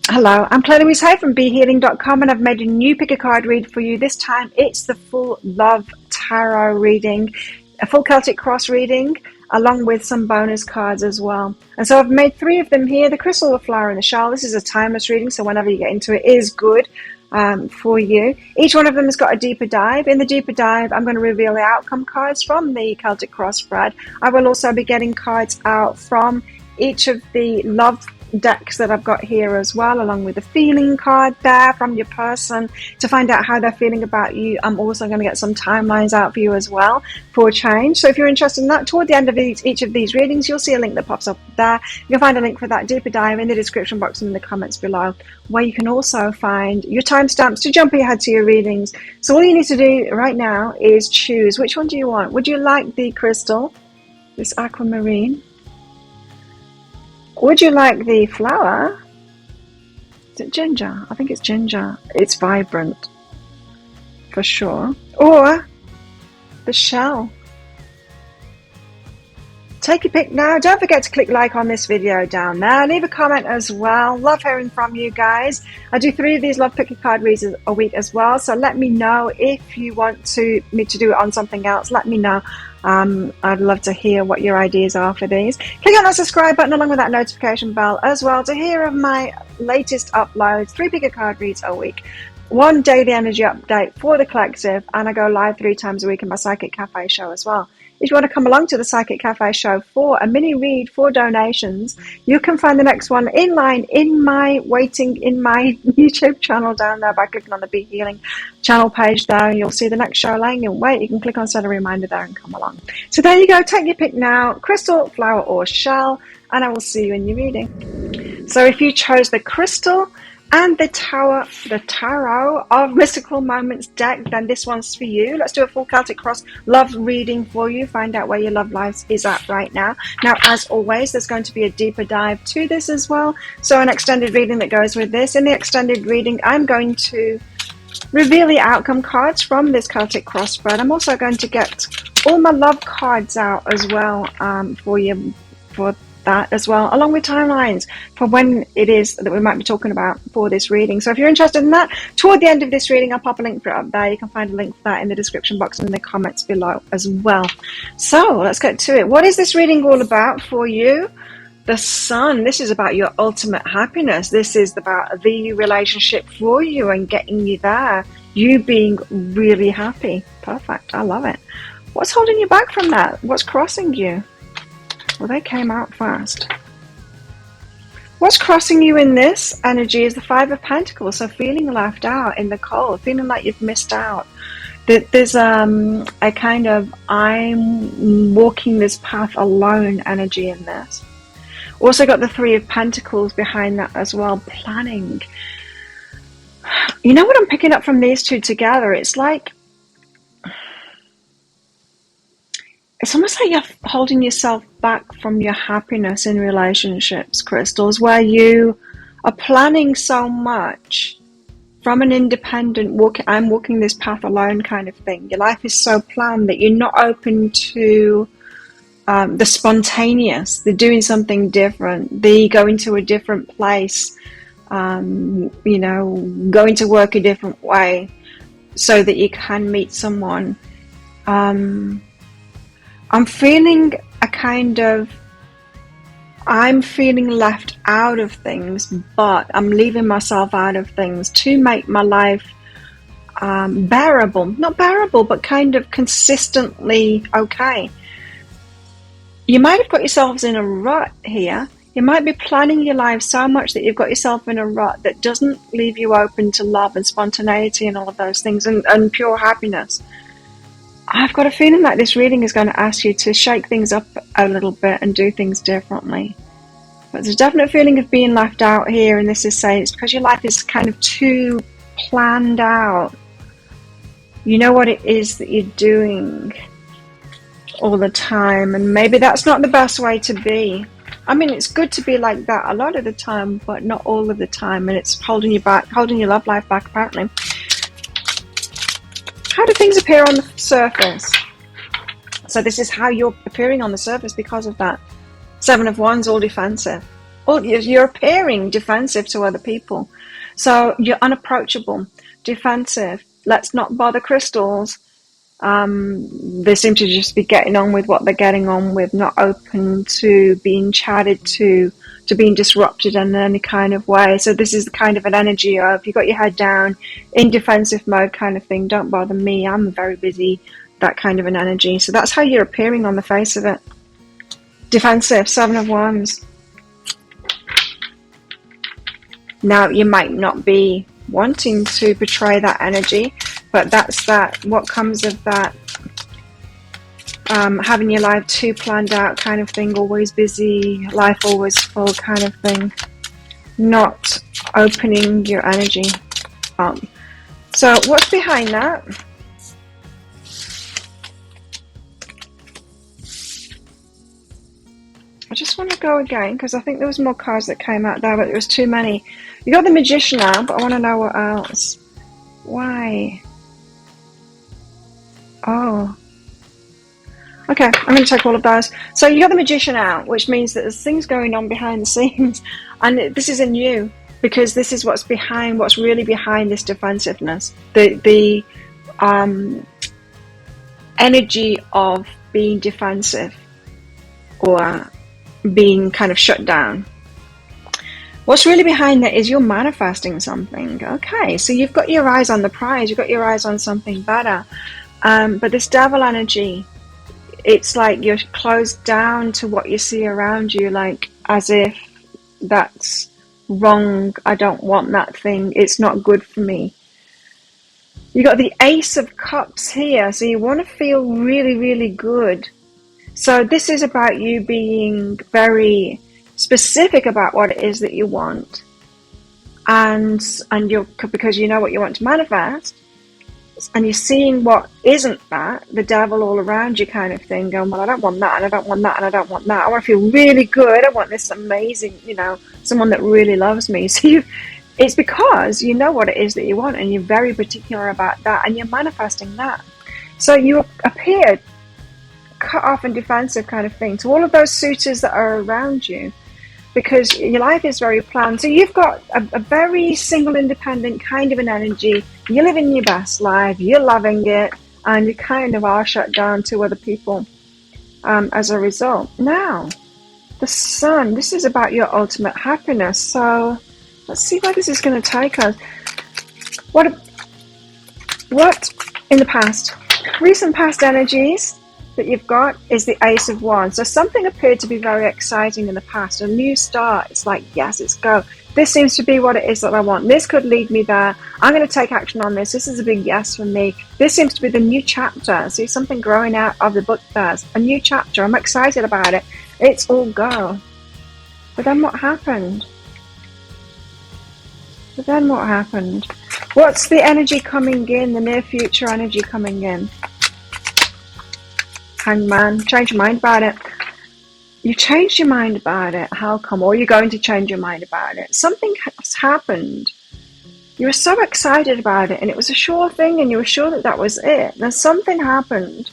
Hello, I'm Claire Louise Hay from BeHealing.com, and I've made a new pick a card read for you. This time it's the full love tarot reading, a full Celtic cross reading, along with some bonus cards as well. And so I've made 3 of them here, the crystal, the flower, and the shell. This is a timeless reading, so whenever you get into it, it is good for you. Each one of them has got a deeper dive. In the deeper dive, I'm going to reveal the outcome cards from the Celtic cross spread. I will also be getting cards out from each of the love decks that I've got here as well, along with the feeling card there from your person to find out how they're feeling about you. I'm also going to get some timelines out for you as well for change. So if you're interested in that, toward the end of each of these readings, you'll see a link that pops up there. You'll find a link for that deeper dive in the description box and in the comments below, where you can also find your timestamps to jump ahead to your readings. So all you need to do right now is choose which one do you want. Would you like the crystal, this aquamarine? Would you like the flower? Is it ginger? I think it's ginger. It's vibrant, for sure. Or the shell. Take your pick now. Don't forget to click like on this video down there. Leave a comment as well. Love hearing from you guys. I do 3 of these love pick a card reads a week as well. So let me know if you want me to do it on something else. Let me know. I'd love to hear what your ideas are for these. Click on that subscribe button along with that notification bell as well to hear of my latest uploads. 3 pick a card reads a week. 1 daily energy update for the collective, and I go live 3 times a week in my Psychic Cafe show as well. If you want to come along to the Psychic Cafe show for a mini read for donations, you can find the next one in line in my YouTube channel down there by clicking on the Be Healing channel page there, and you'll see the next show laying in wait. You can click on set a reminder there and come along. So there you go. Take your pick now, crystal, flower, or shell, and I will see you in your reading. So if you chose the crystal and the tarot of Mystical Moments deck, then this one's for you. Let's do a full Celtic cross love reading for you. Find out where your love life is at right now. Now, as always, there's going to be a deeper dive to this as well. So an extended reading that goes with this. In the extended reading, I'm going to reveal the outcome cards from this Celtic cross spread. I'm also going to get all my love cards out as well for you, for that as well, along with timelines for when it is that we might be talking about for this reading. So if you're interested in that, toward the end of this reading, I'll pop a link for it up there. You can find a link for that in the description box and in the comments below as well. So let's get to it. What is this reading all about for you? The Sun. This is about your ultimate happiness. This is about the relationship for you and getting you there. You being really happy. Perfect. I love it. What's holding you back from that? What's crossing you? Well, they came out fast. What's crossing you in this energy is the 5 of Pentacles. So feeling left out in the cold, feeling like you've missed out. There's a kind of I'm walking this path alone energy in this. Also got the 3 of Pentacles behind that as well, planning. You know what I'm picking up from these 2 together? It's like, it's almost like you're holding yourself back from your happiness in relationships, crystals, where you are planning so much from an independent I'm walking this path alone kind of thing. Your life is so planned that you're not open to the spontaneous, the doing something different, the going to a different place, you know, going to work a different way so that you can meet someone. I'm feeling a kind of, I'm feeling left out of things, but I'm leaving myself out of things to make my life bearable. Not bearable, but kind of consistently okay. You might have got yourselves in a rut here. You might be planning your life so much that you've got yourself in a rut that doesn't leave you open to love and spontaneity and all of those things and pure happiness. I've got a feeling like this reading is going to ask you to shake things up a little bit and do things differently. But there's a definite feeling of being left out here, and this is saying it's because your life is kind of too planned out. You know what it is that you're doing all the time, and maybe that's not the best way to be. I mean, it's good to be like that a lot of the time, but not all of the time, and it's holding you back, holding your love life back apparently. How do things appear on the surface? So this is how you're appearing on the surface because of that. 7 of Wands, all defensive. Well, you're appearing defensive to other people. So you're unapproachable, defensive. Let's not bother crystals. They seem to just be getting on with what they're getting on with, not open to being chatted to being disrupted in any kind of way. So this is the kind of an energy of, you got your head down, in defensive mode kind of thing. Don't bother me, I'm very busy, that kind of an energy. So that's how you're appearing on the face of it. Defensive, 7 of Wands. Now, you might not be wanting to portray that energy, but that's what comes of that, having your life too planned out kind of thing, always busy, life always full kind of thing, not opening your energy up. So what's behind that? I just want to go again because I think there was more cards that came out there, but there was too many. You got the Magician out, but I want to know what else. Why? Oh. Okay, I'm going to take all of those. So you got the Magician out, which means that there's things going on behind the scenes. And this isn't you, because this is what's really behind this defensiveness. The energy of being defensive or being kind of shut down. What's really behind that is you're manifesting something. Okay, so you've got your eyes on the prize, you've got your eyes on something better. But this devil energy, it's like you're closed down to what you see around you, like as if that's wrong, I don't want that thing, it's not good for me. You got the Ace of Cups here, so you want to feel really, really good. So this is about you being very specific about what it is that you want, and you're, because you know what you want to manifest, and you're seeing what isn't that, the devil all around you kind of thing, going, well, I don't want that, and I don't want that, and I don't want that. I want to feel really good. I want this amazing, someone that really loves me. So it's because you know what it is that you want, and you're very particular about that, and you're manifesting that. So you appeared cut off and defensive kind of thing to all of those suitors that are around you, because your life is very planned. So you've got a very single, independent kind of an energy. You're living your best life, you're loving it, and you kind of are shut down to other people as a result. Now, the Sun, this is about your ultimate happiness. So let's see where this is going to take us. What in the past, recent past energies that you've got is the Ace of Wands. So something appeared to be very exciting in the past, a new start. It's like, yes, it's go. This seems to be what it is that I want. This could lead me there. I'm going to take action on this. This is a big yes for me. This seems to be the new chapter. See, something growing out of the book there. A new chapter. I'm excited about it. It's all go. But then what happened? What's the energy coming in, the near future energy coming in? Hangman, change your mind about it. You changed your mind about it. How come? Or you're going to change your mind about it. Something has happened. You were so excited about it, and it was a sure thing, and you were sure that that was it. Then something happened.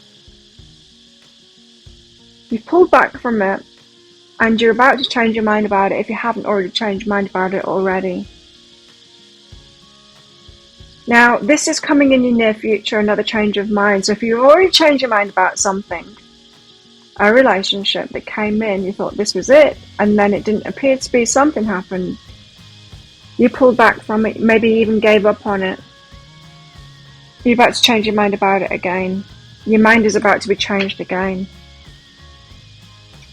You pulled back from it, and you're about to change your mind about it if you haven't already changed your mind about it already. Now, this is coming in your near future, another change of mind. So if you've already changed your mind about something, a relationship that came in, you thought this was it, and then it didn't appear to be, something happened. You pulled back from it, maybe even gave up on it. You're about to change your mind about it again. Your mind is about to be changed again.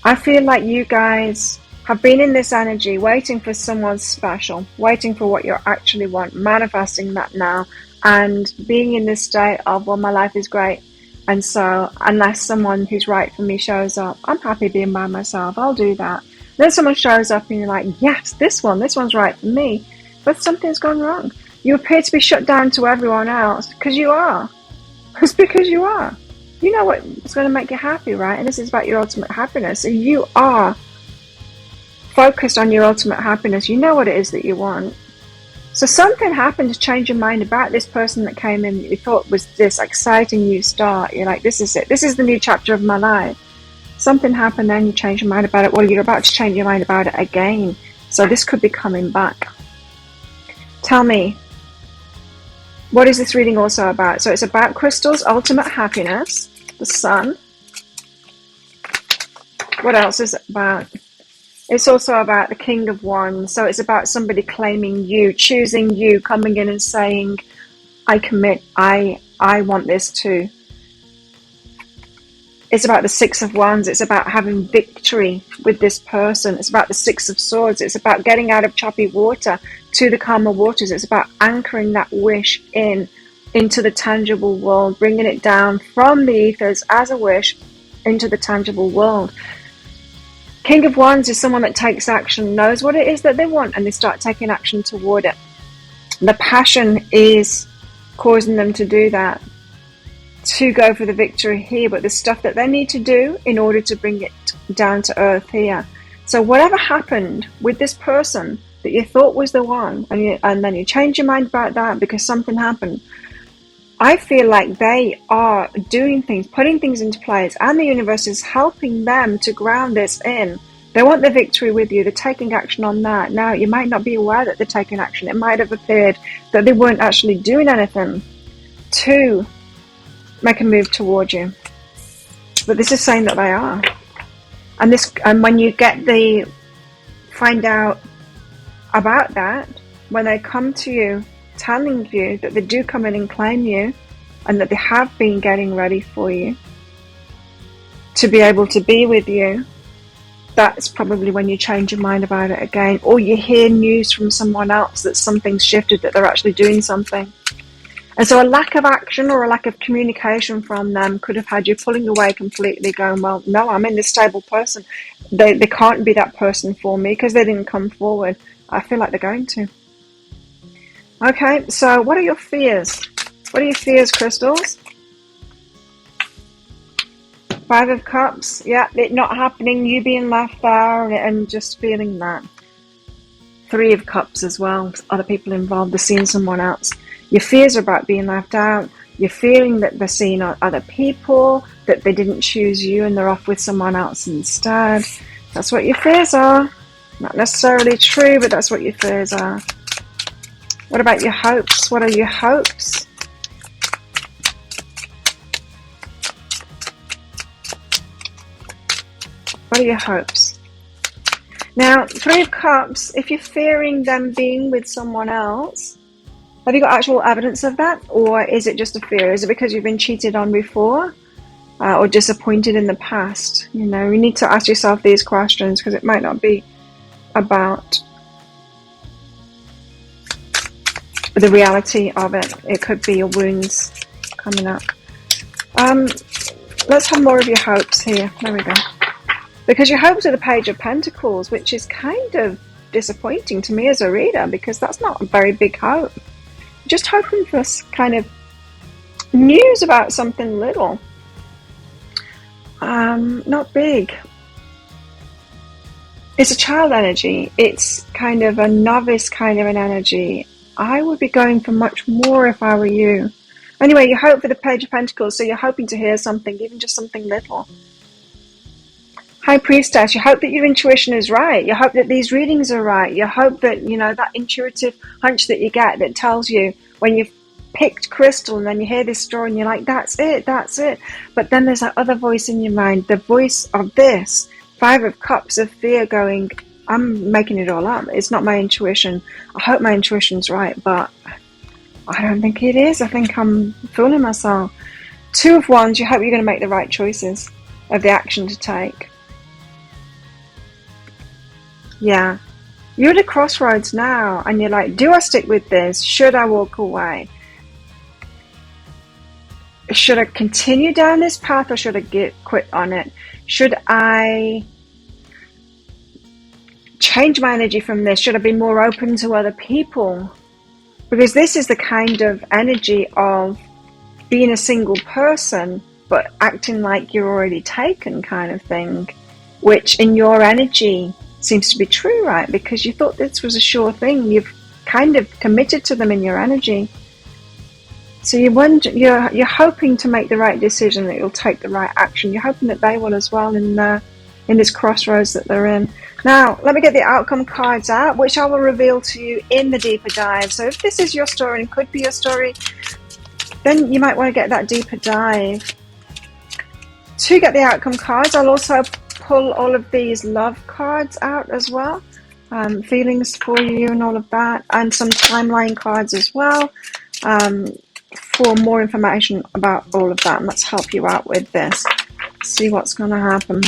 I feel like you guys have been in this energy, waiting for someone special, waiting for what you actually want, manifesting that now, and being in this state of, well, my life is great, and so unless someone who's right for me shows up, I'm happy being by myself, I'll do that. Then someone shows up and you're like, yes, this one's right for me, but something's gone wrong. You appear to be shut down to everyone else, because you are. It's because you are. You know what's going to make you happy, right? And this is about your ultimate happiness. So you are focused on your ultimate happiness. You know what it is that you want. So something happened to change your mind about this person that came in that you thought was this exciting new start. You're like, this is it. This is the new chapter of my life. Something happened, then you change your mind about it. Well, you're about to change your mind about it again. So this could be coming back. Tell me, what is this reading also about? So it's about crystals, ultimate happiness, the sun. What else is it about? It's also about the King of Wands. So it's about somebody claiming you, choosing you, coming in and saying, I commit, I want this too. It's about the Six of Wands. It's about having victory with this person. It's about the Six of Swords. It's about getting out of choppy water to the calmer waters. It's about anchoring that wish into the tangible world, bringing it down from the ethers as a wish into the tangible world. King of Wands is someone that takes action, knows what it is that they want, and they start taking action toward it. The passion is causing them to do that, to go for the victory here, but the stuff that they need to do in order to bring it down to earth here. So whatever happened with this person that you thought was the one, and then you change your mind about that because something happened, I feel like they are doing things, putting things into place, and the universe is helping them to ground this in. They want the victory with you. They're taking action on that. Now, you might not be aware that they're taking action. It might have appeared that they weren't actually doing anything to make a move toward you. But this is saying that they are. And when you find out about that, when they come to you, telling you that they do come in and claim you, and that they have been getting ready for you to be able to be with you, that's probably when you change your mind about it again, or you hear news from someone else that something's shifted, that they're actually doing something. And so a lack of action or a lack of communication from them could have had you pulling away completely, going, well, no, I'm in this stable person. They can't be that person for me because they didn't come forward. I feel like they're going to. Okay, so what are your fears? What are your fears, crystals? Five of Cups. Yeah, it not happening, you being left there and just feeling that. Three of Cups as well. Other people involved, they're seeing someone else. Your fears are about being left out. You're feeling that they're seeing other people, that they didn't choose you and they're off with someone else instead. That's what your fears are. Not necessarily true, but that's what your fears are. What about your hopes? What are your hopes? What are your hopes? Now, Three of Cups, if you're fearing them being with someone else, have you got actual evidence of that? Or is it just a fear? Is it because you've been cheated on before? Or disappointed in the past? You know, you need to ask yourself these questions because it might not be about the reality of it. It could be your wounds coming up. Let's have more of your hopes here. There we go. Because your hopes are the Page of Pentacles, which is kind of disappointing to me as a reader because that's not a very big hope. Just hoping for kind of news about something little. Not big. It's a child energy. It's kind of a novice kind of an energy. I would be going for much more if I were you. Anyway, you hope for the Page of Pentacles, so you're hoping to hear something, even just something little. High Priestess, you hope that your intuition is right. You hope that these readings are right. You hope that, you know, that intuitive hunch that you get that tells you when you've picked crystal and then you hear this story and you're like, that's it, that's it. But then there's that other voice in your mind, the voice of this Five of Cups of fear going, I'm making it all up. It's not my intuition. I hope my intuition's right, but I don't think it is. I think I'm fooling myself. Two of Wands, you hope you're going to make the right choices of the action to take. Yeah. You're at a crossroads now and you're like, do I stick with this? Should I walk away? Should I continue down this path or should I quit on it? Should I change my energy from this? Should I be more open to other people? Because this is the kind of energy of being a single person but acting like you're already taken kind of thing, which in your energy seems to be true, right? Because you thought this was a sure thing. You've kind of committed to them in your energy. So you're hoping to make the right decision, that you'll take the right action. You're hoping that they will as well in in this crossroads that they're in. Now, let me get the outcome cards out, which I will reveal to you in the deeper dive. So if this is your story and could be your story, then you might want to get that deeper dive. To get the outcome cards, I'll also pull all of these love cards out as well. Feelings for you and all of that, and some timeline cards as well, for more information about all of that. And let's help you out with this. See what's going to happen.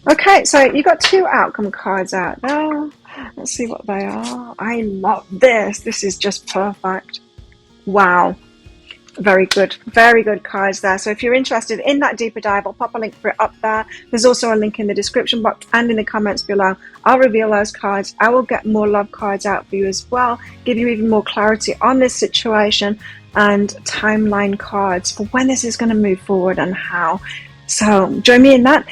Okay, so you got 2 outcome cards out there. Let's see what they are. I love this. This is just perfect. Wow. Very good cards there. So if you're interested in that deeper dive, I'll pop a link for it up there. There's also a link in the description box and in the comments below. I'll reveal those cards. I will get more love cards out for you as well, give you even more clarity on this situation, and timeline cards for when this is going to move forward and how. So join me in that.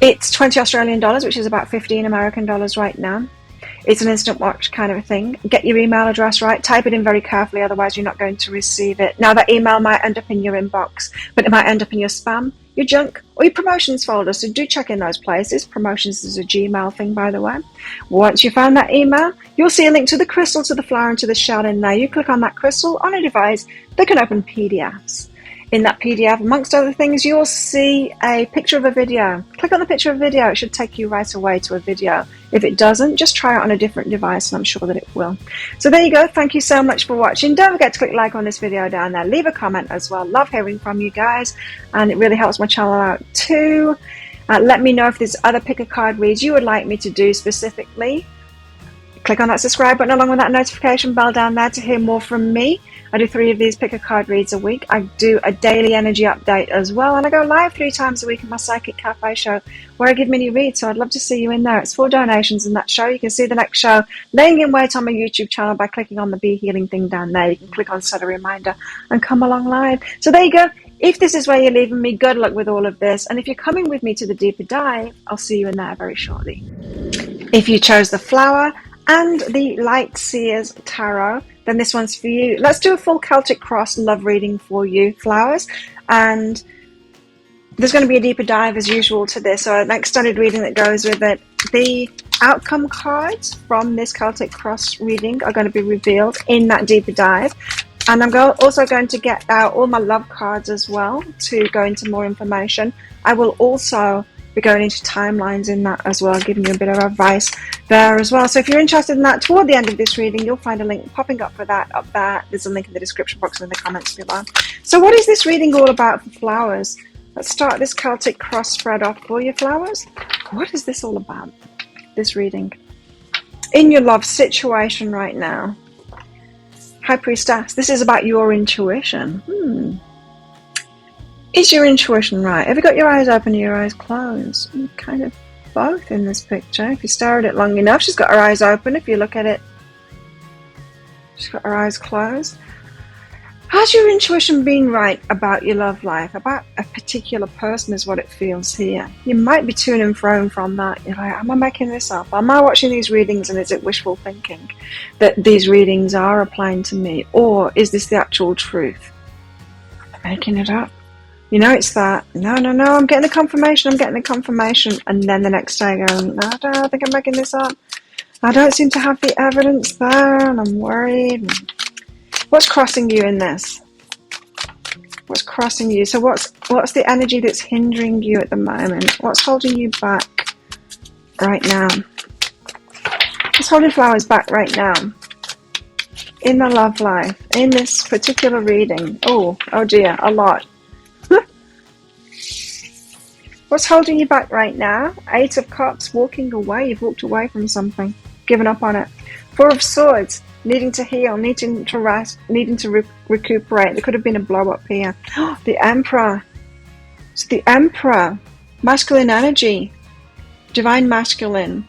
It's 20 Australian dollars, which is about 15 American dollars right now. It's an instant watch kind of a thing. Get your email address right. Type it in very carefully, otherwise you're not going to receive it. Now, that email might end up in your inbox, but it might end up in your spam, your junk, or your promotions folder. So do check in those places. Promotions is a Gmail thing, by the way. Once you found that email, you'll see a link to the crystal, to the flower, and to the shell in there. You click on that crystal on a device that can open PDFs. In that PDF, amongst other things, you'll see a picture of a video. Click on the picture of a video. It should take you right away to a video. If it doesn't, just try it on a different device, and I'm sure that it will. So there you go. Thank you so much for watching. Don't forget to click like on this video down there. Leave a comment as well. Love hearing from you guys, and it really helps my channel out too. Let me know if there's other pick a card reads you would like me to do specifically. Click on that subscribe button along with that notification bell down there to hear more from me. I do 3 of these pick a card reads a week. I do a daily energy update as well, and I go live 3 times a week in my Psychic Cafe show where I give mini reads, so I'd love to see you in there. It's 4 donations in that show. You can see the next show laying in wait on my YouTube channel by clicking on the Be Healing thing down there. You can click on set a reminder and come along live. So there you go. If this is where you're leaving me, good luck with all of this, and if you're coming with me to the deeper dive, I'll see you in there very shortly. If you chose the flower and the Light Seers Tarot, then this one's for you. Let's do a full Celtic Cross love reading for you, flowers. And there's going to be a deeper dive as usual to this, or an extended reading that goes with it. The outcome cards from this Celtic Cross reading are going to be revealed in that deeper dive. And I'm also going to get out all my love cards as well to go into more information. I will also be going into timelines in that as well, giving you a bit of advice there as well. So if you're interested in that, toward the end of this reading, you'll find a link popping up for that up there. There's a link in the description box and in the comments below. So what is this reading all about for flowers? Let's start this Celtic Cross spread off for you, flowers. What is this all about, this reading? In your love situation right now. High Priestess, this is about your intuition. Is your intuition right? Have you got your eyes open or your eyes closed? Kind of both in this picture. If you stare at it long enough, she's got her eyes open. If you look at it, she's got her eyes closed. Has your intuition been right about your love life? About a particular person is what it feels here. You might be to and fro from that. You're like, am I making this up? Am I watching these readings and is it wishful thinking that these readings are applying to me? Or is this the actual truth? Making it up. You know, it's that, no, I'm getting the confirmation, and then the next day going, no, I think I'm making this up. I don't seem to have the evidence there, and I'm worried. What's crossing you in this? What's crossing you? So what's the energy that's hindering you at the moment? What's holding you back right now? What's holding flowers back right now? In the love life, in this particular reading. Oh dear, a lot. What's holding you back right now? 8 of Cups, walking away. You've walked away from something, given up on it. 4 of Swords, needing to heal, needing to rest, needing to recuperate. There could have been a blow up here. The Emperor. So the Emperor, masculine energy, divine masculine.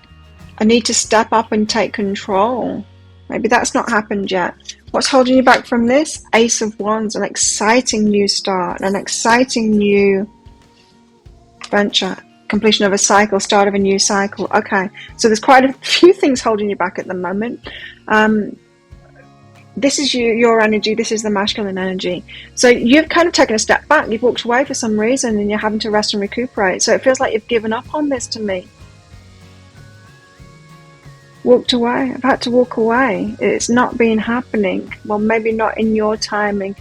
I need to step up and take control. Maybe that's not happened yet. What's holding you back from this? Ace of Wands, an exciting new start, an exciting new venture, completion of a cycle, start of a new cycle. Okay, so there's quite a few things holding you back at the moment. this is your energy, this is the masculine energy. So you've kind of taken a step back, you've walked away for some reason, and you're having to rest and recuperate. So it feels like you've given up on this to me. Walked away. I've had to walk away. It's not been happening. Well, maybe not in your timing.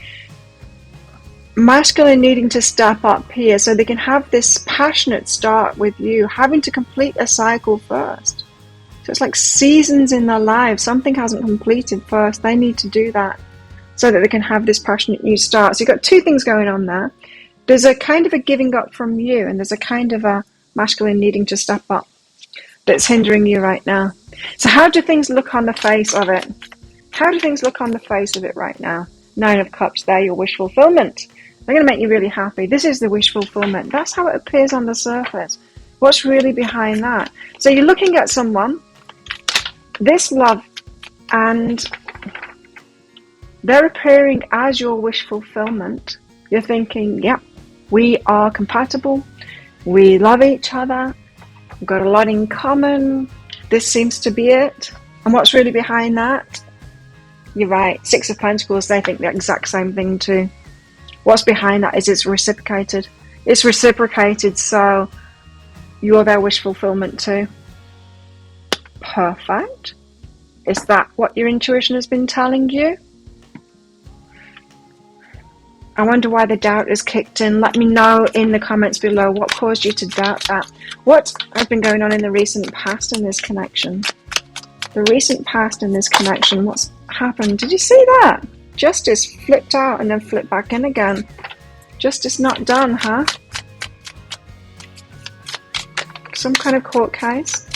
Masculine needing to step up here so they can have this passionate start with you, having to complete a cycle first. So it's like seasons in their lives. Something hasn't completed first. They need to do that so that they can have this passionate new start. So you've got two things going on there. There's a kind of a giving up from you, and there's a kind of a masculine needing to step up that's hindering you right now. So how do things look on the face of it? How do things look on the face of it right now? 9 of Cups there, your wish fulfillment. They're going to make you really happy. This is the wish fulfillment. That's how it appears on the surface. What's really behind that? So you're looking at someone, this love, and they're appearing as your wish fulfillment. You're thinking, yep, we are compatible. We love each other. We've got a lot in common. This seems to be it. And what's really behind that? You're right. 6 of Pentacles, they think the exact same thing too. What's behind that is it's reciprocated. It's reciprocated, so you're their wish fulfillment too. Perfect. Is that what your intuition has been telling you? I wonder why the doubt has kicked in. Let me know in the comments below what caused you to doubt that. What has been going on in the recent past in this connection? The recent past in this connection, what's happened? Did you see that? Justice flipped out and then flipped back in again. Justice not done, huh? Some kind of court case.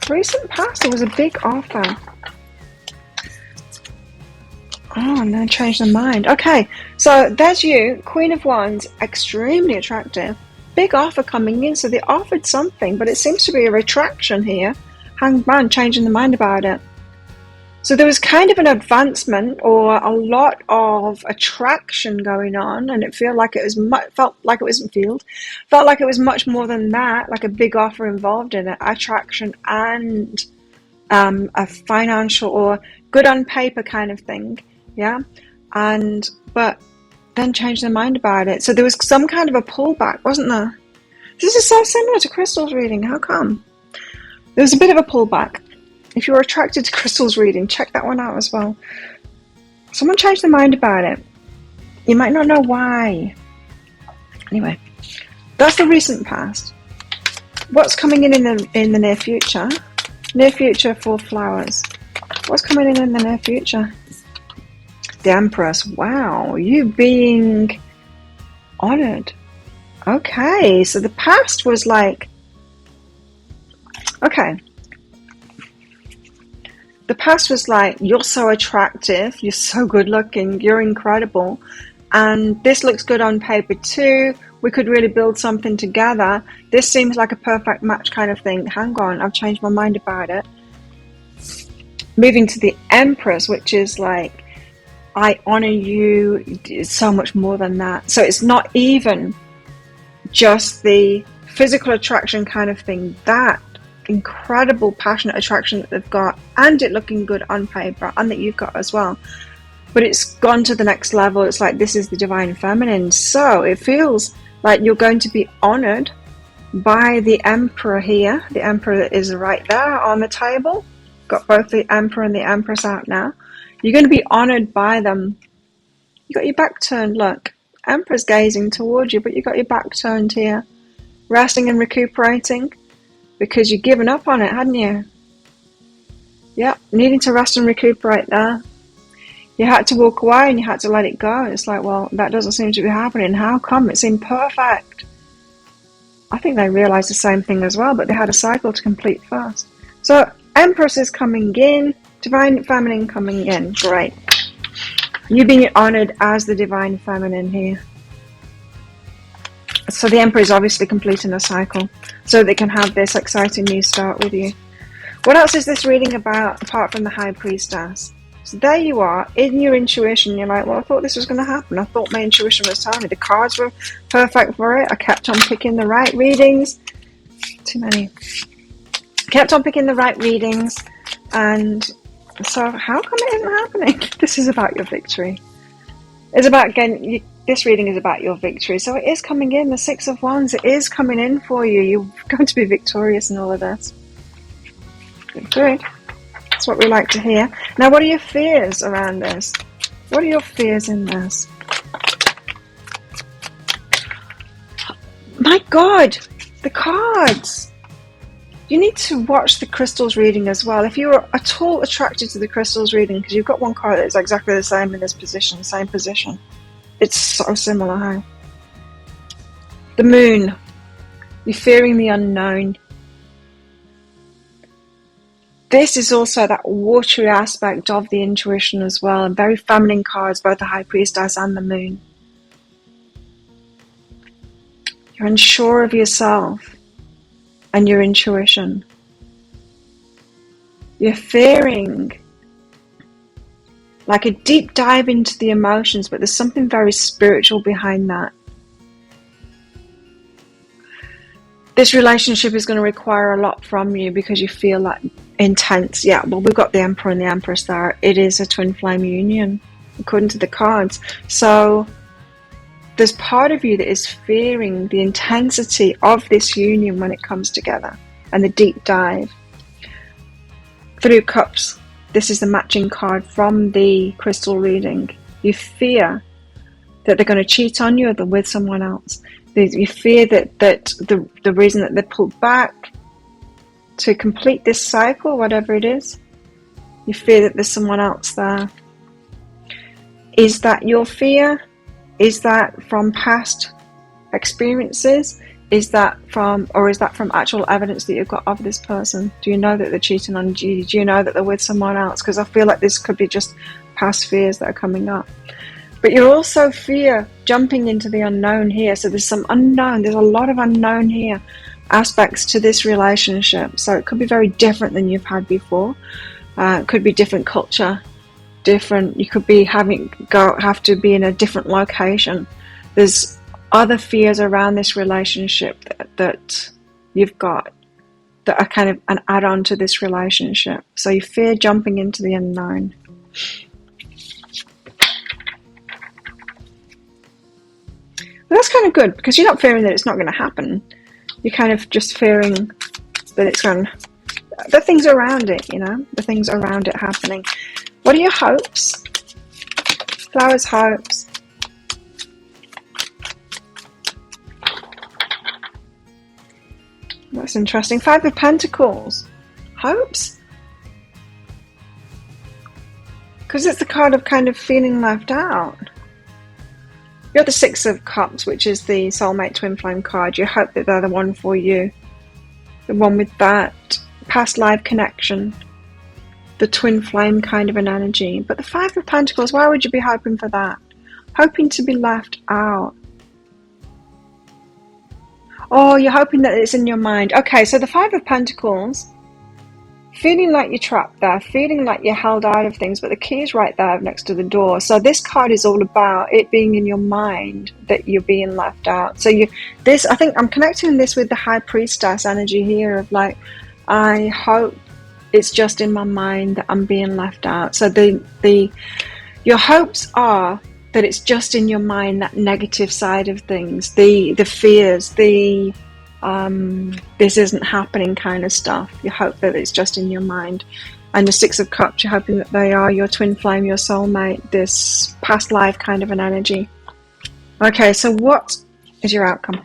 Recent past, there was a big offer. Oh, and then changed their mind. Okay, so there's you, Queen of Wands, extremely attractive. Big offer coming in, so they offered something, but it seems to be a retraction here. Hanged Man changing their mind about it. So there was kind of an advancement or a lot of attraction going on, and it felt like it was much more than that, like a big offer involved in it, attraction and a financial or good on paper kind of thing, yeah. But then changed their mind about it. So there was some kind of a pullback, wasn't there? This is so similar to Crystal's reading. How come? There was a bit of a pullback. If you're attracted to Crystal's reading, check that one out as well. Someone changed their mind about it. You might not know why. Anyway, that's the recent past. What's coming in the near future? Near future for flowers. What's coming in the near future? The Empress. Wow, you being honored. Okay, so the past was like... Okay. The past was like, you're so attractive, you're so good looking, you're incredible, and this looks good on paper too, we could really build something together, this seems like a perfect match kind of thing. Hang on, I've changed my mind about it. Moving to the Empress, which is like, I honor you, it's so much more than that. So it's not even just the physical attraction kind of thing, that incredible passionate attraction that they've got, and it looking good on paper, and that you've got as well, but it's gone to the next level. It's like this is the divine feminine, so it feels like you're going to be honored by the Emperor here. The Emperor is right there on the table. Got both the Emperor and the Empress out now. You're going to be honored by them. You got your back turned, look, Emperor's gazing towards you, but you got your back turned here, resting and recuperating. Because you've given up on it, hadn't you? Yep, needing to rest and recuperate there. You had to walk away and you had to let it go. It's like, well, that doesn't seem to be happening. How come? It seemed perfect. I think they realised the same thing as well, but they had a cycle to complete first. So, Empress is coming in, Divine Feminine coming in. Great. You being honoured as the Divine Feminine here. So the Emperor is obviously completing a cycle so they can have this exciting new start with you. What else is this reading about apart from the High Priestess? So there you are in your intuition. You're like, well, I thought this was going to happen. I thought my intuition was telling me the cards were perfect for it. I kept on picking the right readings. Too many. Kept on picking the right readings, and So how come it isn't happening? This is about your victory. It's about, again, this reading is about your victory. So it is coming in, the Six of Wands. It is coming in for you. You're going to be victorious in all of this. Good. That's what we like to hear. Now, what are your fears around this? What are your fears in this? My God, the cards. You need to watch the crystals reading as well. If you're at all attracted to the crystals reading, because you've got one card that's exactly the same in this position, same position. It's so similar, huh? The Moon. You're fearing the unknown. This is also that watery aspect of the intuition as well, and very feminine cards, both the High Priestess and the Moon. You're unsure of yourself and your intuition. You're fearing like a deep dive into the emotions, but there's something very spiritual behind that. This relationship is going to require a lot from you because you feel that intense. Yeah, well, we've got the Emperor and the Empress there. It is a twin flame union, according to the cards. So there's part of you that is fearing the intensity of this union when it comes together and the deep dive. Three of Cups. This is the matching card from the crystal reading. You fear that they're going to cheat on you or they're with someone else. You fear that the reason that they pulled back to complete this cycle, whatever it is, you fear that there's someone else there. Is that your fear? Is that from past experiences? Is that from actual evidence that you've got of this person? Do you know that they're cheating on you? Do you know that they're with someone else? Because I feel like this could be just past fears that are coming up. But you're also fear jumping into the unknown here. So there's some unknown. There's a lot of unknown here aspects to this relationship. So it could be very different than you've had before. It could be different culture, different. You could be have to be in a different location. There's other fears around this relationship that you've got that are kind of an add-on to this relationship. So you fear jumping into the unknown. But that's kind of good because you're not fearing that it's not going to happen. You're kind of just fearing that it's going. The things around it, the things around it happening. What are your hopes? Flowers, hopes. That's interesting. Five of Pentacles. Hopes? Because it's the card of kind of feeling left out. You're the Six of Cups, which is the soulmate twin flame card. You hope that they're the one for you. The one with that past life connection. The twin flame kind of an energy. But the Five of Pentacles, why would you be hoping for that? Hoping to be left out. Oh, you're hoping that it's in your mind. Okay, so the Five of Pentacles, feeling like you're trapped there, feeling like you're held out of things, but the key is right there next to the door. So this card is all about it being in your mind that you're being left out. So I think I'm connecting this with the High Priestess energy here of like, I hope it's just in my mind that I'm being left out. So your hopes are that it's just in your mind, that negative side of things, the fears, this isn't happening kind of stuff. You hope that it's just in your mind. And the Six of Cups, you're hoping that they are your twin flame, your soulmate, this past life kind of an energy. Okay, so what is your outcome?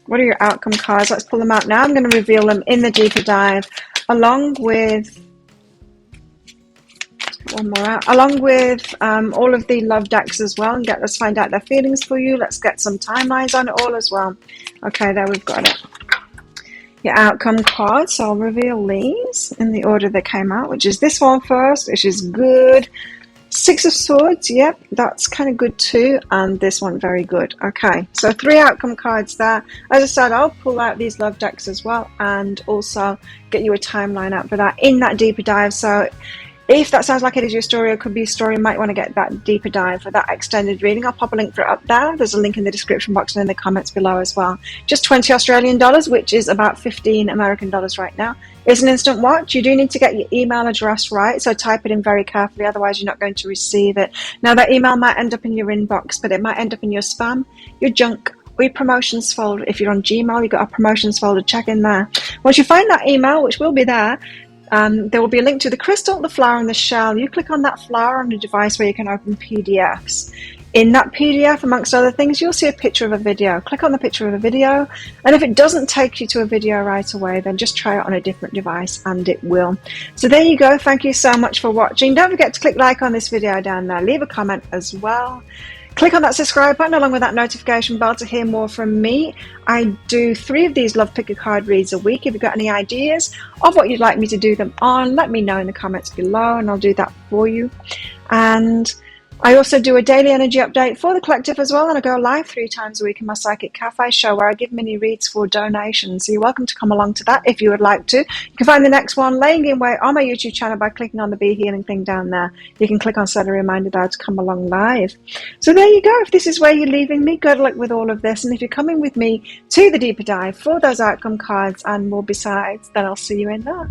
What are your outcome cards? Let's pull them out now. I'm going to reveal them in the deeper dive, along with one more out, along with all of the love decks as well. And let's find out their feelings for you. Let's get some timelines on it all as well. Okay, there we've got it. Your outcome cards. So I'll reveal these in the order they came out, which is this one first, which is good. Six of Swords, yep, that's kind of good too. And this one, very good. Okay, so 3 outcome cards there. As I said, I'll pull out these love decks as well and also get you a timeline out for that in that deeper dive. So If that sounds like it is your story or could be a story, you might want to get that deeper dive for that extended reading. I'll pop a link for it up there. There's a link in the description box and in the comments below as well. Just 20 Australian dollars, which is about 15 American dollars right now. It's an instant watch. You do need to get your email address right, so type it in very carefully, otherwise you're not going to receive it. Now, that email might end up in your inbox, but it might end up in your spam, your junk, or your promotions folder. If you're on Gmail, you've got a promotions folder, check in there. Once you find that email, which will be there will be a link to the crystal, the flower, and the shell. You click on that flower on the device where you can open PDFs. In that PDF, amongst other things, you'll see a picture of a video. Click on the picture of a video, and if it doesn't take you to a video right away, then just try it on a different device and it will. So there you go. Thank you so much for watching. Don't forget to click like on this video down there. Leave a comment as well. Click on that subscribe button along with that notification bell to hear more from me. I do 3 of these Love Pick a Card reads a week. If you've got any ideas of what you'd like me to do them on, let me know in the comments below and I'll do that for you. And I also do a daily energy update for the collective as well, and I go live 3 times a week in my Psychic Cafe show where I give mini reads for donations. So you're welcome to come along to that if you would like to. You can find the next one laying in wait on my YouTube channel by clicking on the Be Healing thing down there. You can click on set a reminder there to come along live. So there you go. If this is where you're leaving me, good luck with all of this. And if you're coming with me to the deeper dive for those outcome cards and more besides, then I'll see you in there.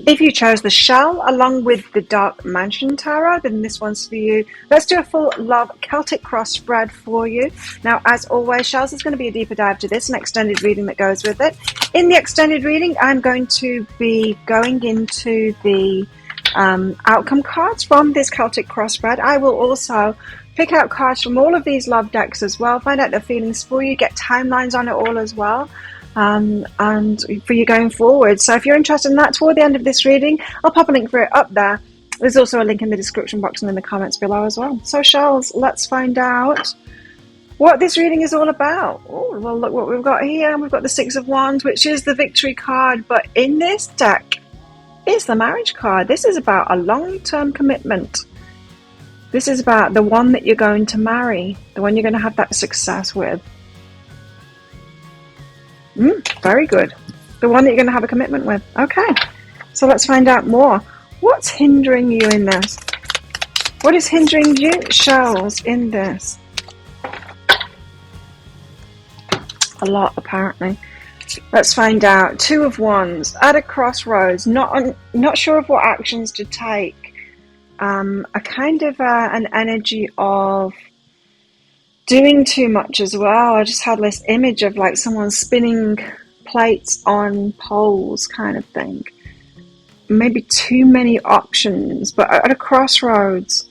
If you chose the shell along with the Dark Mansion Tarot, then this one's for you. Let's do a full Love Celtic Cross spread for you. Now, as always, shells, is going to be a deeper dive to this, an extended reading that goes with it. In the extended reading, I'm going to be going into the outcome cards from this Celtic Cross spread. I will also pick out cards from all of these love decks as well, find out their feelings for you, get timelines on it all as well. And for you going forward. So if you're interested in that, toward the end of this reading, I'll pop a link for it up there. There's also a link in the description box and in the comments below as well. So shells, let's find out what this reading is all about. Oh, well, look what we've got here. We've got the 6 of Wands, which is the victory card, but in this deck is the marriage card. This is about a long-term commitment. This is about the one that you're going to marry, the one you're going to have that success with. Very good. The one that you're going to have a commitment with. Okay, so let's find out more. What's hindering you in this? What is hindering you, shells, in this? A lot, apparently. Let's find out. 2 of Wands, at a crossroads, not sure of what actions to take. A kind of an energy of doing too much as well. I just had this image of like someone spinning plates on poles kind of thing. Maybe too many options, but at a crossroads,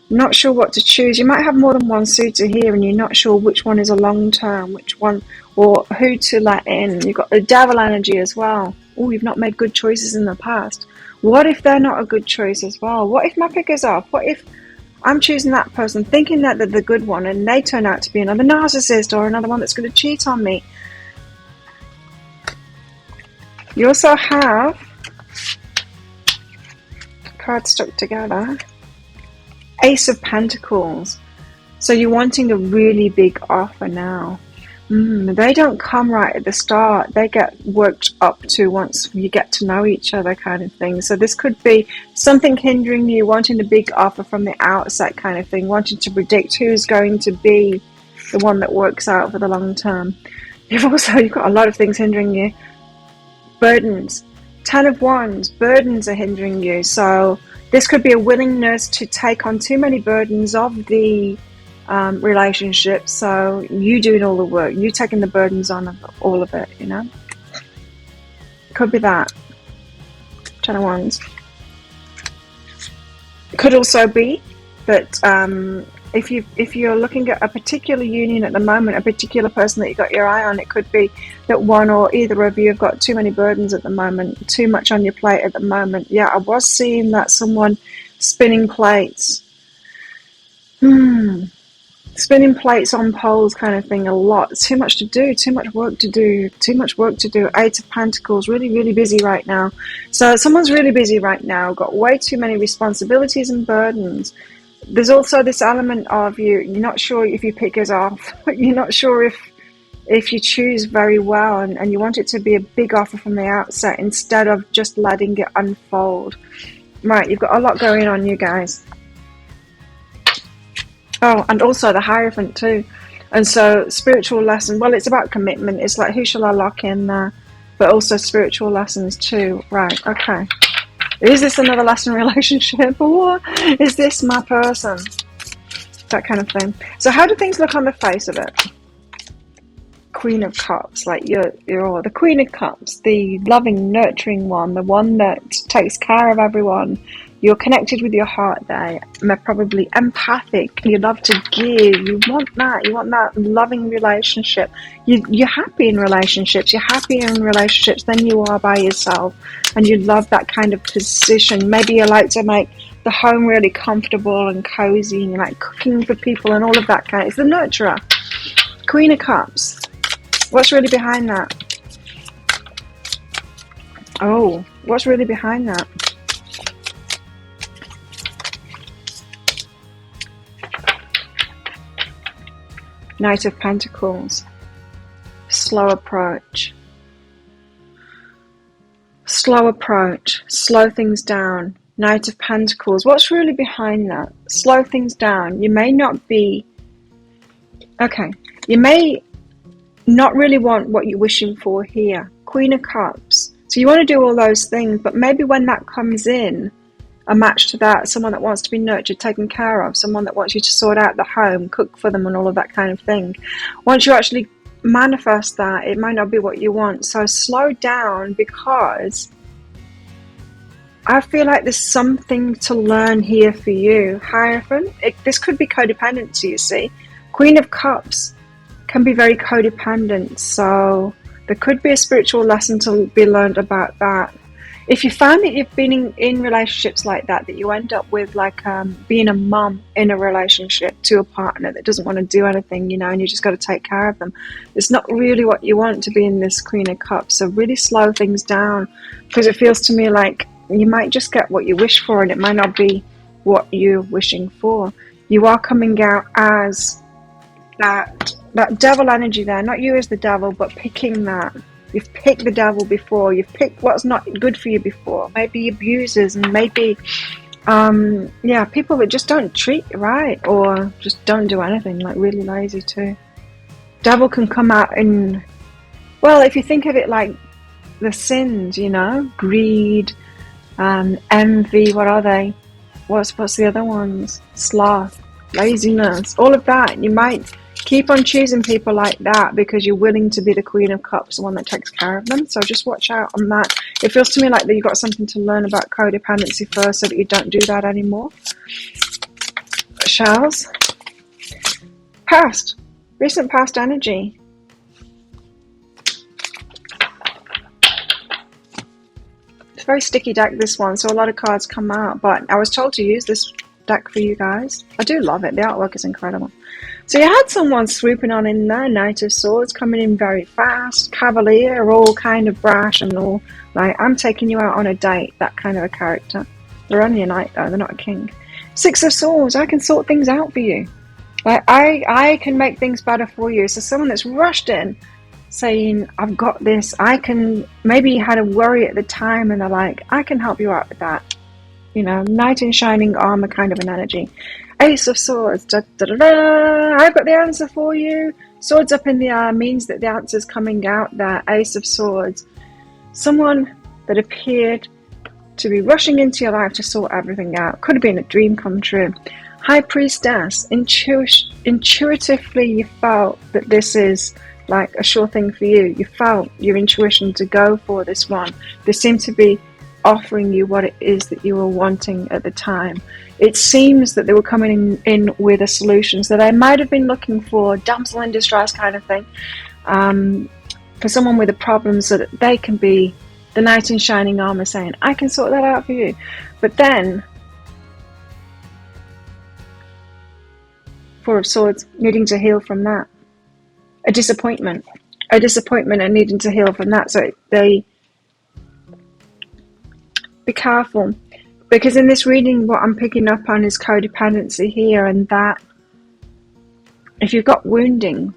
not sure what to choose. You might have more than one suitor here and you're not sure which one is a long term, which one, or who to let in. You've got the devil energy as well. Oh, you've not made good choices in the past. What if they're not a good choice as well? What if my pick is off? What if I'm choosing that person, thinking that they're the good one, and they turn out to be another narcissist or another one that's going to cheat on me? You also have cards stuck together. Ace of Pentacles. So you're wanting a really big offer now. They don't come right at the start. They get worked up to once you get to know each other kind of thing. So this could be something hindering you, wanting a big offer from the outset kind of thing, wanting to predict who's going to be the one that works out for the long term. You've got a lot of things hindering you. Burdens. 10 of Wands. Burdens are hindering you. So this could be a willingness to take on too many burdens of the relationship, so you doing all the work, you taking the burdens on of all of it, you know. Could be that. 10 of Wands. Could also be that if you're looking at a particular union at the moment, a particular person that you got your eye on, it could be that one or either of you have got too many burdens at the moment, too much on your plate at the moment. Yeah, I was seeing that someone spinning plates. Spinning plates on poles kind of thing a lot. Too much to do, too much work to do, too much work to do. 8 of Pentacles, really, really busy right now. So someone's really busy right now, got way too many responsibilities and burdens. There's also this element of you're not sure if your pick is off. You're not sure if you choose very well, and you want it to be a big offer from the outset instead of just letting it unfold. Right, you've got a lot going on, you guys. Oh, and also the Hierophant too. And so spiritual lesson, well, it's about commitment. It's like, who shall I lock in there? But also spiritual lessons too. Right, okay. Is this another lesson relationship? Or is this my person? That kind of thing. So how do things look on the face of it? Queen of Cups, like you're the Queen of Cups, the loving, nurturing one, the one that takes care of everyone. You're connected with your heart there, probably empathic. You love to give. You want that loving relationship. You're happy in relationships. You're happier in relationships than you are by yourself. And you love that kind of position. Maybe you like to make the home really comfortable and cozy, and you like cooking for people and all of that kind. It's the nurturer. Queen of Cups. What's really behind that? Oh, what's really behind that? Knight of Pentacles. Slow approach. Slow approach. Slow things down. Knight of Pentacles. What's really behind that? Slow things down. You may not be... Okay. You may not really want what you're wishing for here. Queen of Cups. So you want to do all those things, but maybe when that comes in, a match to that, someone that wants to be nurtured, taken care of, someone that wants you to sort out the home, cook for them and all of that kind of thing. Once you actually manifest that, it might not be what you want. So slow down, because I feel like there's something to learn here for you. Hierophant, this could be codependency, you see. Queen of Cups can be very codependent, so there could be a spiritual lesson to be learned about that. If you find that you've been in relationships like that you end up with like being a mum in a relationship to a partner that doesn't want to do anything, you know, and you just got to take care of them. It's not really what you want to be in this Queen of Cups. So really slow things down, because it feels to me like you might just get what you wish for, and it might not be what you're wishing for. You are coming out as that devil energy there, not you as the devil, but picking that. You've picked the devil before. You've picked what's not good for you before. Maybe abusers, and maybe, people that just don't treat you right, or just don't do anything, like really lazy too. Devil can come out in, well, if you think of it like the sins, you know, greed, envy, what are they? What's the other ones? Sloth, laziness, all of that. You might keep on choosing people like that because you're willing to be the Queen of Cups, the one that takes care of them. So just watch out on that. It feels to me like that you've got something to learn about codependency first, so that you don't do that anymore. Shells. Past. Recent past energy. It's a very sticky deck, this one, so a lot of cards come out, but I was told to use this deck for you guys. I do love it. The artwork is incredible. So you had someone swooping on in there, Knight of Swords, coming in very fast, Cavalier, all kind of brash and all, like, I'm taking you out on a date, that kind of a character. They're only a knight though, they're not a king. Six of Swords, I can sort things out for you. Like, I can make things better for you. So someone that's rushed in, saying, I've got this, I can, maybe you had a worry at the time and they're like, I can help you out with that. You know, knight in shining armor kind of an energy. Ace of Swords, da, da, da, da. I've got the answer for you. Swords up in the air means that the answer's coming out there. Ace of Swords. Someone that appeared to be rushing into your life to sort everything out. Could have been a dream come true. High Priestess. Intuitively you felt that this is like a sure thing for you. You felt your intuition to go for this one. They seem to be offering you what it is that you were wanting at the time. It seems that they were coming in with a solution. So they might have been looking for damsel in distress kind of thing, for someone with a problem, so that they can be the knight in shining armor saying, I can sort that out for you. But then, Four of Swords, needing to heal from that. A disappointment and needing to heal from that. So they... Be careful, because in this reading what I'm picking up on is codependency here, and that if you've got wounding,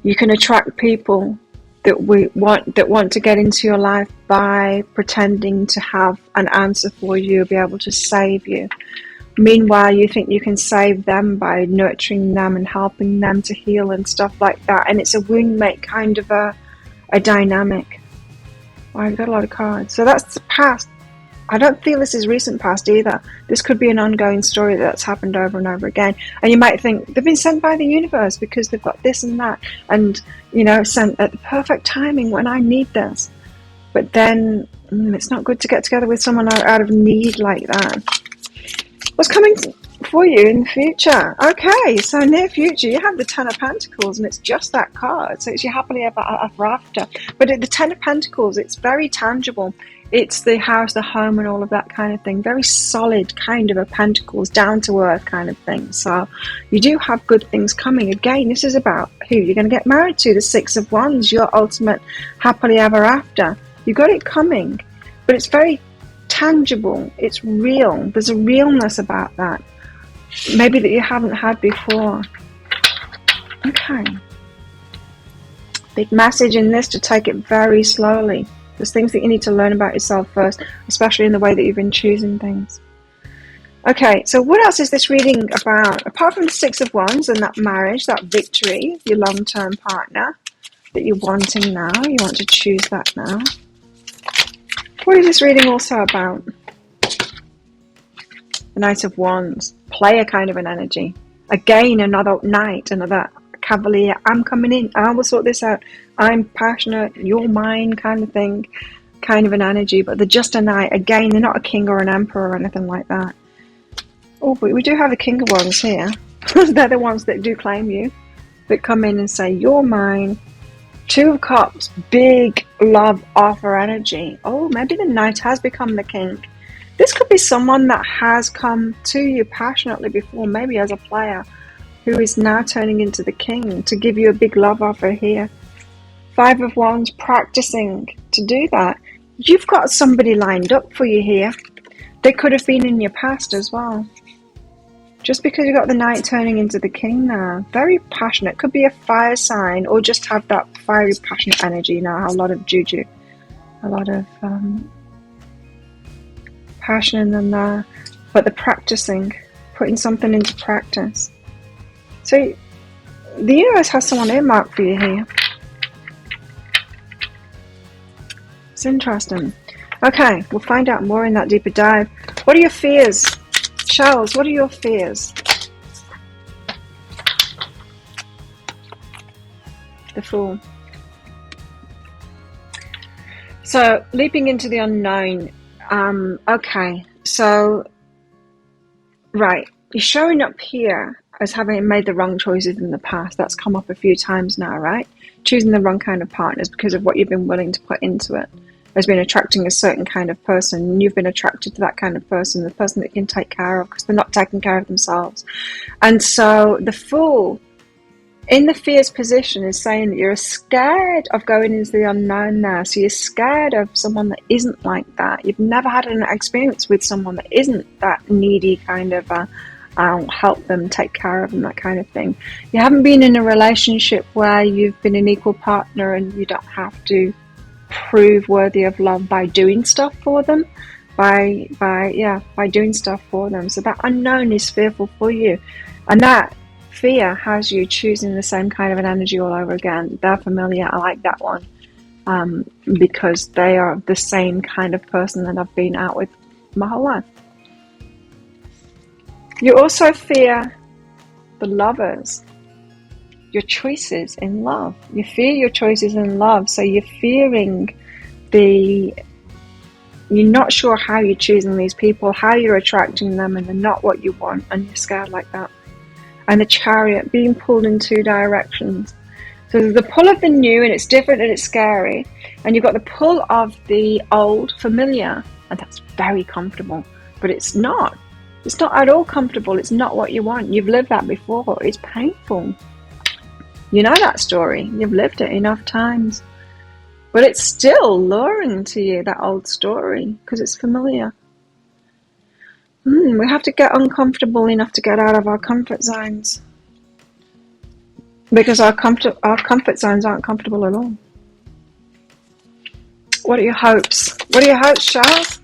you can attract people that want to get into your life by pretending to have an answer for you, be able to save you. Meanwhile, you think you can save them by nurturing them and helping them to heal and stuff like that. And it's a wound mate kind of a dynamic. Wow, I've got a lot of cards. So that's the past. I don't feel this is recent past either. This could be an ongoing story that's happened over and over again. And you might think they've been sent by the universe because they've got this and that. And, you know, sent at the perfect timing when I need this. But then it's not good to get together with someone out of need like that. What's coming for you in the future? Okay, so near future, you have the Ten of Pentacles, and it's just that card. So it's your happily ever after. But at the Ten of Pentacles, it's very tangible. It's the house, the home, and all of that kind of thing. Very solid kind of a Pentacles, down to earth kind of thing. So you do have good things coming. Again, this is about who you're going to get married to. The Six of Wands, your ultimate happily ever after. You got it coming, but it's very tangible. It's real. There's a realness about that. Maybe that you haven't had before. Okay. Big message in this to take it very slowly. There's things that you need to learn about yourself first, especially in the way that you've been choosing things. Okay, so what else is this reading about? Apart from the Six of Wands and that marriage, that victory, your long-term partner that you're wanting now, you want to choose that now. What is this reading also about? The Knight of Wands, player kind of an energy. Again, another knight, another cavalier. I'm coming in. I will sort this out. I'm passionate. You're mine, kind of thing, kind of an energy. But they're just a knight. Again, they're not a king or an emperor or anything like that. Oh, but we do have the King of Wands here. They're the ones that do claim you, that come in and say, you're mine. Two of Cups, big love offer energy. Oh, maybe the knight has become the king. This could be someone that has come to you passionately before, maybe as a player, who is now turning into the king to give you a big love offer here. Five of Wands, practicing to do that. You've got somebody lined up for you here. They could have been in your past as well. Just because you've got the knight turning into the king now. Very passionate. Could be a fire sign or just have that fiery, passionate energy. You know, a lot of juju. A lot of passion in them there. But the practicing. Putting something into practice. So, the universe has someone earmarked for you here. It's interesting. Okay, we'll find out more in that deeper dive. What are your fears? Shells, what are your fears? The Fool. So, leaping into the unknown. Okay, so, right, you're showing up here as having made the wrong choices in the past. That's come up a few times now, right? Choosing the wrong kind of partners because of what you've been willing to put into it. Has been attracting a certain kind of person, and you've been attracted to that kind of person, the person that you can take care of, because they're not taking care of themselves. And so the Fool in the fears position is saying that you're scared of going into the unknown now. So you're scared of someone that isn't like that. You've never had an experience with someone that isn't that needy kind of I'll help them, take care of them, that kind of thing. You haven't been in a relationship where you've been an equal partner and you don't have to prove worthy of love by doing stuff for them, by doing stuff for them. So that unknown is fearful for you, and that fear has you choosing the same kind of an energy all over again. They're familiar. I like that one because they are the same kind of person that I've been out with my whole life. You also fear the Lovers. Your choices in love. You fear your choices in love. So you're fearing you're not sure how you're choosing these people, how you're attracting them, and they're not what you want, and you're scared like that. And the Chariot, being pulled in two directions. So there's the pull of the new, and it's different and it's scary. And you've got the pull of the old, familiar, and that's very comfortable. But it's not. It's not at all comfortable. It's not what you want. You've lived that before. It's painful. You know that story. You've lived it enough times. But it's still luring to you, that old story, because it's familiar. We have to get uncomfortable enough to get out of our comfort zones. Because our comfort zones aren't comfortable at all. What are your hopes? What are your hopes, Charles?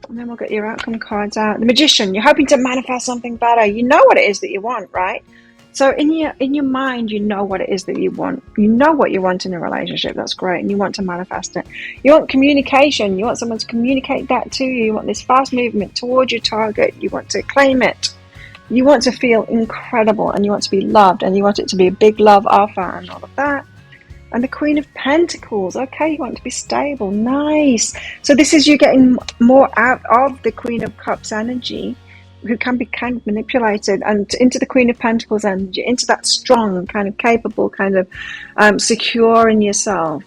And then we'll get your outcome cards out. The Magician, you're hoping to manifest something better. You know what it is that you want, right? So in your mind, you know what it is that you want. You know what you want in a relationship. That's great. And you want to manifest it. You want communication. You want someone to communicate that to you. You want this fast movement towards your target. You want to claim it. You want to feel incredible, and you want to be loved, and you want it to be a big love offer and all of that. And the Queen of Pentacles. Okay, you want to be stable. Nice. So this is you getting more out of the Queen of Cups energy, who can be kind of manipulated, and into the Queen of Pentacles energy, into that strong, kind of capable, kind of secure in yourself,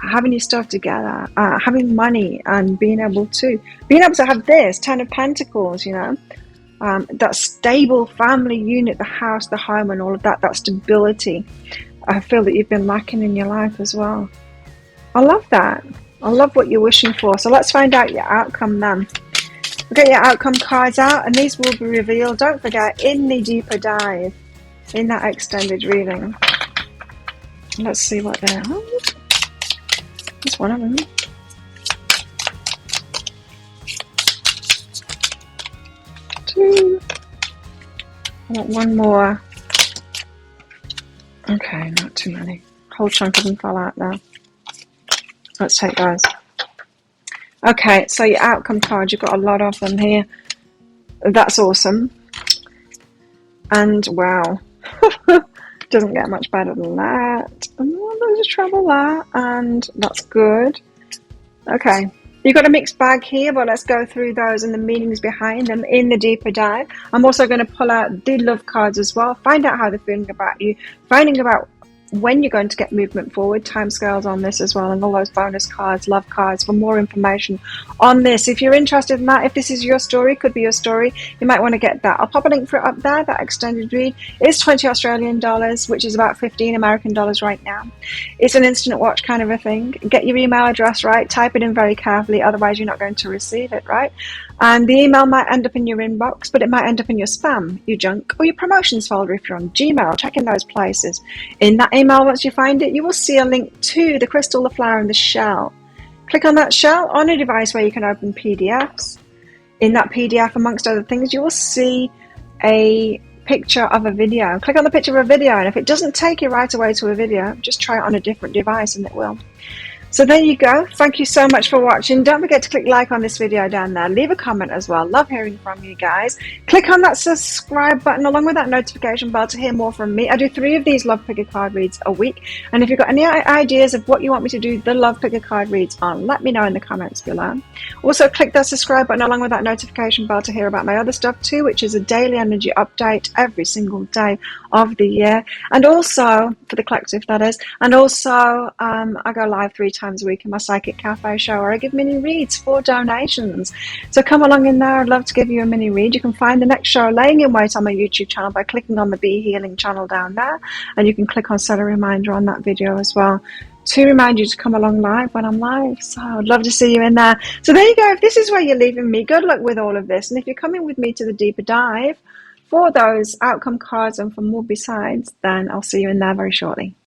having your stuff together, having money, and being able to have this 10 of Pentacles, you know. That stable family unit, the house, the home, and all of that stability. I feel that you've been lacking in your life as well. I love that. I love what you're wishing for. So let's find out your outcome then. We'll get your outcome cards out, and these will be revealed, don't forget, in the deeper dive, in that extended reading. Let's see what they're... Oh, there's one of them. Two. I want one more. Okay, not too many. Whole chunk of them fell out there. Let's take those. Okay, so your outcome cards, you've got a lot of them here. That's awesome. And wow, doesn't get much better than that. Oh, there's a trouble there, and that's good. Okay, you've got a mixed bag here, but let's go through those and the meanings behind them in the deeper dive. I'm also going to pull out the love cards as well, find out how they're feeling about you, finding about when you're going to get movement forward, timescales on this as well, and all those bonus cards, love cards, for more information on this. If you're interested in that, if this is your story, could be your story, you might want to get that. I'll pop a link for it up there. That extended read is 20 Australian dollars, which is about 15 American dollars right now. It's an instant watch kind of a thing. Get your email address right, type it in very carefully, otherwise you're not going to receive it, right? And the email might end up in your inbox, but it might end up in your spam, your junk, or your promotions folder if you're on Gmail. Check in those places. In that email, once you find it, you will see a link to the crystal, the flower, and the shell. Click on that shell on a device where you can open PDFs. In that PDF, amongst other things, you will see a picture of a video. Click on the picture of a video, and if it doesn't take you right away to a video, just try it on a different device and it will. So there you go. Thank you so much for watching. Don't forget to click like on this video down there. Leave a comment as well. Love hearing from you guys. Click on that subscribe button along with that notification bell to hear more from me. I do 3 of these love picker card reads a week. And if you've got any ideas of what you want me to do the love picker card reads on, let me know in the comments below. Also click that subscribe button along with that notification bell to hear about my other stuff too, which is a daily energy update every single day of the year. And also, for the collective that is, and also I go live 3 times a week in my Psychic Cafe show where I give mini reads for donations. So come along in there. I'd love to give you a mini read. You can find the next show laying in wait on my YouTube channel by clicking on the Be Healing channel down there, and you can click on set a reminder on that video as well to remind you to come along live when I'm live. So I'd love to see you in there. So there you go. If this is where you're leaving me, good luck with all of this. And if you're coming with me to the deeper dive for those outcome cards and for more besides, then I'll see you in there very shortly.